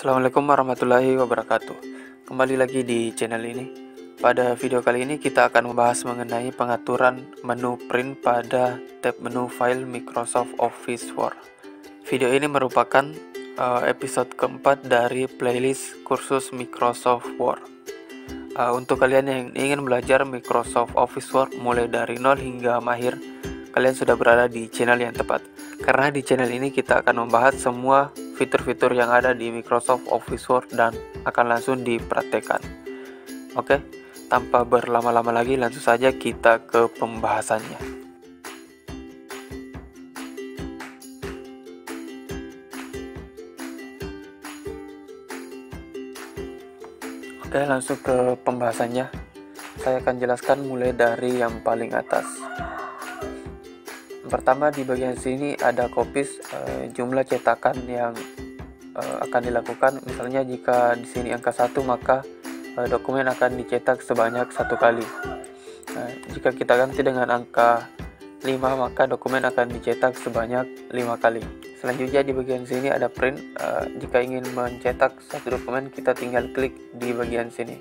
Assalamualaikum warahmatullahi wabarakatuh. Kembali lagi di channel ini. Pada video kali ini kita akan membahas mengenai pengaturan menu print pada tab menu file Microsoft Office Word. Video ini merupakan episode keempat dari playlist kursus Microsoft Word. Untuk kalian yang ingin belajar Microsoft Office Word mulai dari nol hingga mahir, kalian sudah berada di channel yang tepat. Karena di channel ini kita akan membahas semua fitur-fitur yang ada di Microsoft Office Word dan akan langsung dipraktekkan. Oke, tanpa berlama-lama lagi langsung saja kita ke pembahasannya. Oke, langsung ke pembahasannya. Saya akan jelaskan mulai dari yang paling atas. Pertama, di bagian sini ada copies, jumlah cetakan yang akan dilakukan. Misalnya jika di sini angka 1, maka dokumen akan dicetak sebanyak 1 kali. Jika kita ganti dengan angka 5, maka dokumen akan dicetak sebanyak 5 kali. Selanjutnya di bagian sini ada print. Jika ingin mencetak satu dokumen, kita tinggal klik di bagian sini.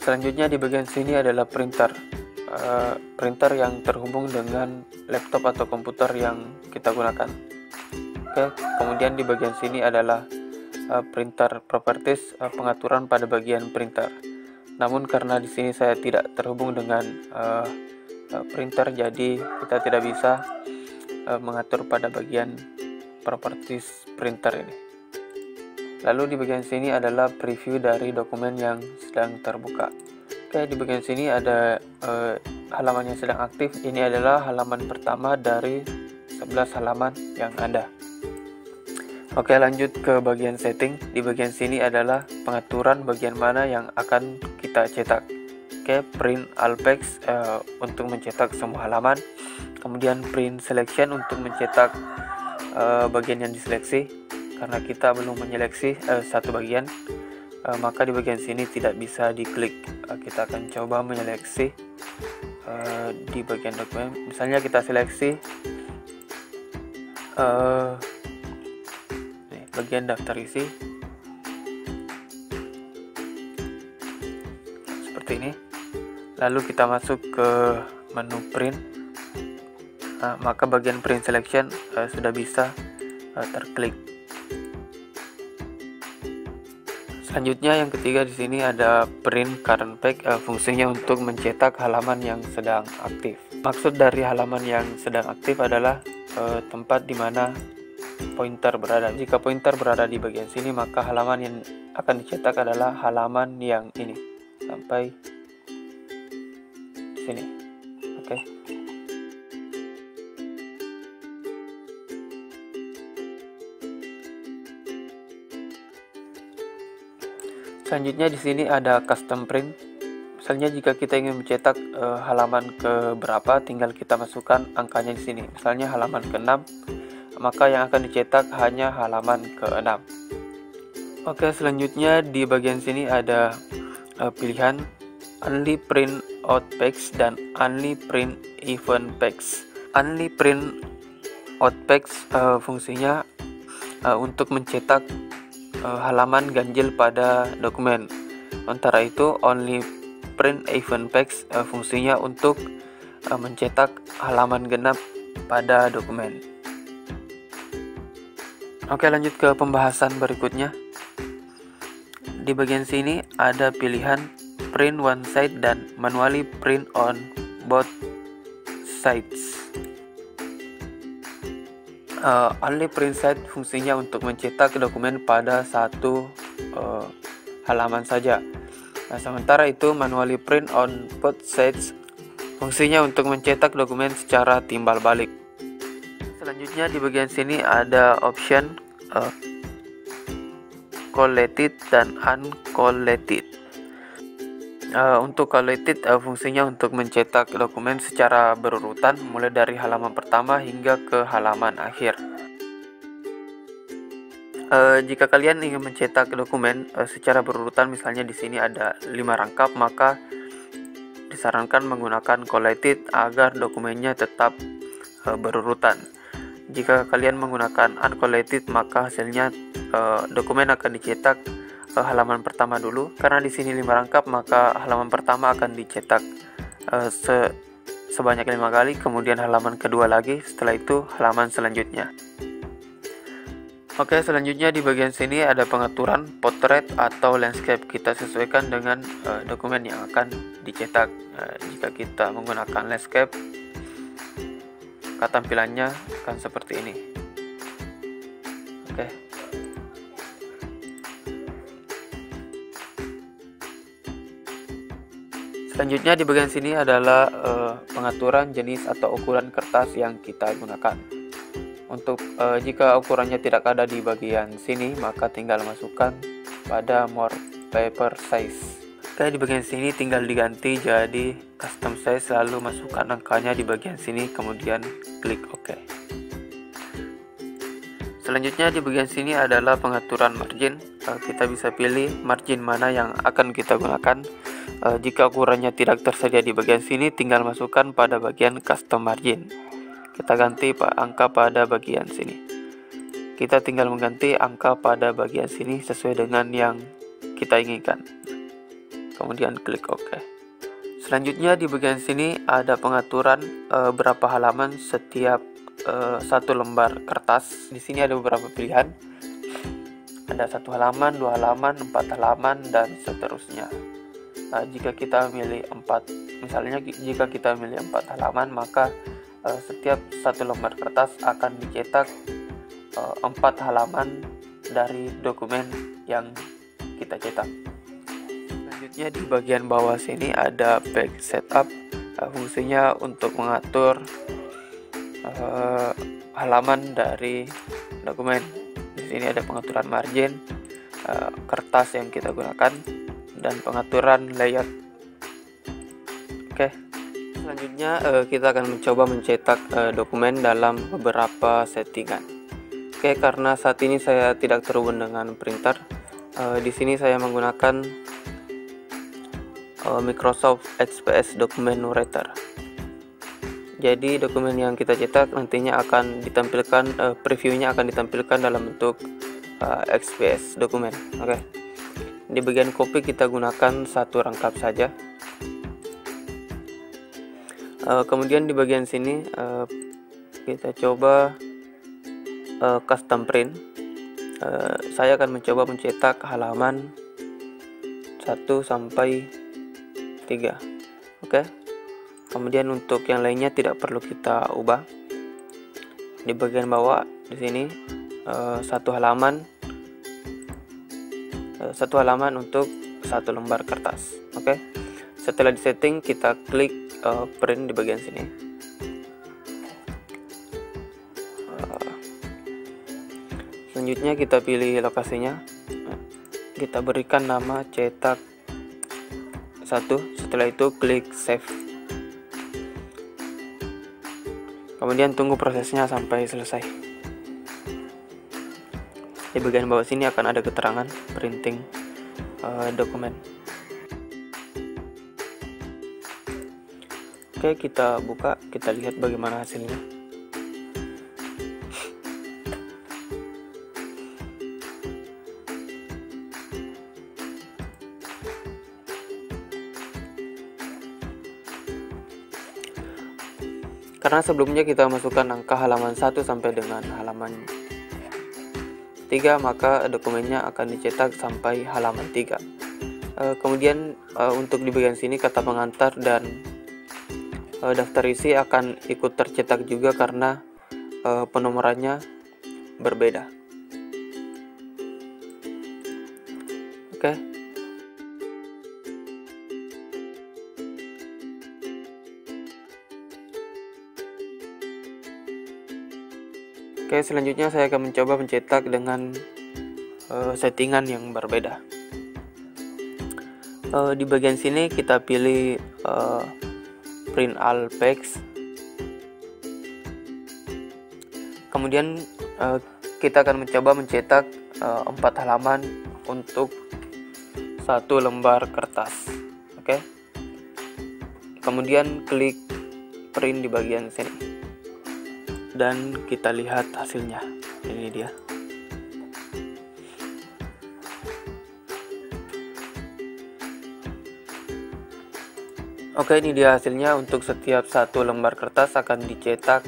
Selanjutnya di bagian sini adalah printer. Printer yang terhubung dengan laptop atau komputer yang kita gunakan. Oke, kemudian di bagian sini adalah printer properties, pengaturan pada bagian printer. Namun karena di sini saya tidak terhubung dengan printer, jadi kita tidak bisa mengatur pada bagian properties printer ini. Lalu di bagian sini adalah preview dari dokumen yang sedang terbuka. Oke, di bagian sini ada halaman yang sedang aktif. Ini adalah halaman pertama dari 11 halaman yang ada. Oke, lanjut ke bagian setting. Di bagian sini adalah pengaturan bagian mana yang akan kita cetak. Oke, print all page untuk mencetak semua halaman. Kemudian print selection untuk mencetak bagian yang diseleksi. Karena kita belum menyeleksi satu bagian, maka di bagian sini tidak bisa diklik. Kita akan coba menyeleksi di bagian dokumen. Misalnya kita seleksi bagian daftar isi seperti ini. Lalu kita masuk ke menu print. Maka bagian print selection sudah bisa terklik. Selanjutnya yang ketiga di sini ada print current page, fungsinya untuk mencetak halaman yang sedang aktif. Maksud dari halaman yang sedang aktif adalah tempat di mana pointer berada. Jika pointer berada di bagian sini, maka halaman yang akan dicetak adalah halaman yang ini sampai sini. Oke. Selanjutnya di sini ada custom print. Misalnya jika kita ingin mencetak halaman ke berapa, tinggal kita masukkan angkanya di sini. Misalnya halaman ke-6, maka yang akan dicetak hanya halaman ke-6. Oke, selanjutnya di bagian sini ada pilihan only print out page dan only print event page. Only print out page fungsinya untuk mencetak halaman ganjil pada dokumen. Sementara itu only print event page fungsinya untuk mencetak halaman genap pada dokumen. Oke, lanjut ke pembahasan berikutnya. Di bagian sini ada pilihan print one side dan manually print on both sides. Only print side fungsinya untuk mencetak dokumen pada satu halaman saja. Sementara itu manually print on both sides fungsinya untuk mencetak dokumen secara timbal balik. Selanjutnya di bagian sini ada option collated dan uncollated. Untuk collated fungsinya untuk mencetak dokumen secara berurutan mulai dari halaman pertama hingga ke halaman akhir. Jika kalian ingin mencetak dokumen secara berurutan, misalnya di sini ada 5 rangkap, maka disarankan menggunakan collated agar dokumennya tetap berurutan. Jika kalian menggunakan uncollated, maka hasilnya dokumen akan dicetak halaman pertama dulu. Karena di sini 5 rangkap, maka halaman pertama akan dicetak sebanyak 5 kali, kemudian halaman kedua lagi, setelah itu halaman selanjutnya. Oke, selanjutnya di bagian sini ada pengaturan portrait atau landscape. Kita sesuaikan dengan dokumen yang akan dicetak. Jika kita menggunakan landscape, tampilannya akan seperti ini. Oke. Selanjutnya di bagian sini adalah pengaturan jenis atau ukuran kertas yang kita gunakan. Untuk jika ukurannya tidak ada di bagian sini, maka tinggal masukkan pada more paper size. Oke, di bagian sini tinggal diganti jadi custom size, lalu masukkan angkanya di bagian sini, kemudian klik OK. Selanjutnya di bagian sini adalah pengaturan margin. Kita bisa pilih margin mana yang akan kita gunakan. Jika ukurannya tidak tersedia di bagian sini, tinggal masukkan pada bagian custom margin. Kita ganti angka pada bagian sini. Kita tinggal mengganti angka pada bagian sini sesuai dengan yang kita inginkan. Kemudian klik OK. Selanjutnya di bagian sini ada pengaturan berapa halaman setiap satu lembar kertas. Di sini ada beberapa pilihan. Ada 1 halaman, 2 halaman, 4 halaman, dan seterusnya. Jika kita milih 4, misalnya jika kita milih 4 halaman, maka setiap 1 lembar kertas akan dicetak 4 halaman dari dokumen yang kita cetak. Selanjutnya di bagian bawah sini ada page setup. Fungsinya untuk mengatur halaman dari dokumen. Di sini ada pengaturan margin, kertas yang kita gunakan, dan pengaturan layout. Oke. Selanjutnya kita akan mencoba mencetak dokumen dalam beberapa settingan. Oke, karena saat ini saya tidak terhubung dengan printer, di sini saya menggunakan Microsoft XPS Document Writer. Jadi dokumen yang kita cetak nantinya akan ditampilkan, previewnya akan ditampilkan dalam bentuk XPS dokumen. Oke. Di bagian copy kita gunakan 1 rangkap saja. Kemudian di bagian sini kita coba custom print. Saya akan mencoba mencetak halaman 1 sampai 3. Oke. Kemudian untuk yang lainnya tidak perlu kita ubah. Di bagian bawah di sini 1 halaman untuk 1 lembar kertas. Oke. Setelah disetting, kita klik print di bagian sini. Selanjutnya kita pilih lokasinya. Kita berikan nama cetak 1. Setelah itu klik save. Kemudian tunggu prosesnya sampai selesai. Di bagian bawah sini akan ada keterangan printing dokumen. Oke, kita buka, kita lihat bagaimana hasilnya. Karena sebelumnya kita masukkan angka halaman 1 sampai dengan halaman 3, maka dokumennya akan dicetak sampai halaman 3. Kemudian untuk di bagian sini kata pengantar dan daftar isi akan ikut tercetak juga karena penomorannya berbeda. Oke. Oke, selanjutnya saya akan mencoba mencetak dengan settingan yang berbeda. Di bagian sini kita pilih print all pages. Kemudian kita akan mencoba mencetak 4 halaman untuk 1 lembar kertas. Oke. Kemudian klik print di bagian sini. dan kita lihat hasilnya. Ini dia. Oke, ini dia hasilnya. Untuk setiap satu lembar kertas akan dicetak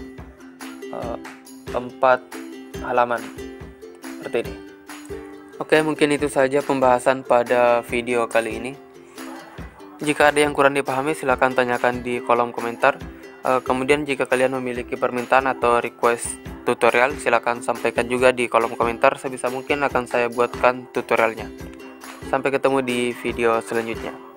4 halaman seperti ini. Oke, mungkin itu saja pembahasan pada video kali ini. Jika ada yang kurang dipahami, silahkan tanyakan di kolom komentar. Kemudian jika kalian memiliki permintaan atau request tutorial, silahkan sampaikan juga di kolom komentar. Sebisa mungkin akan saya buatkan tutorialnya. Sampai ketemu di video selanjutnya.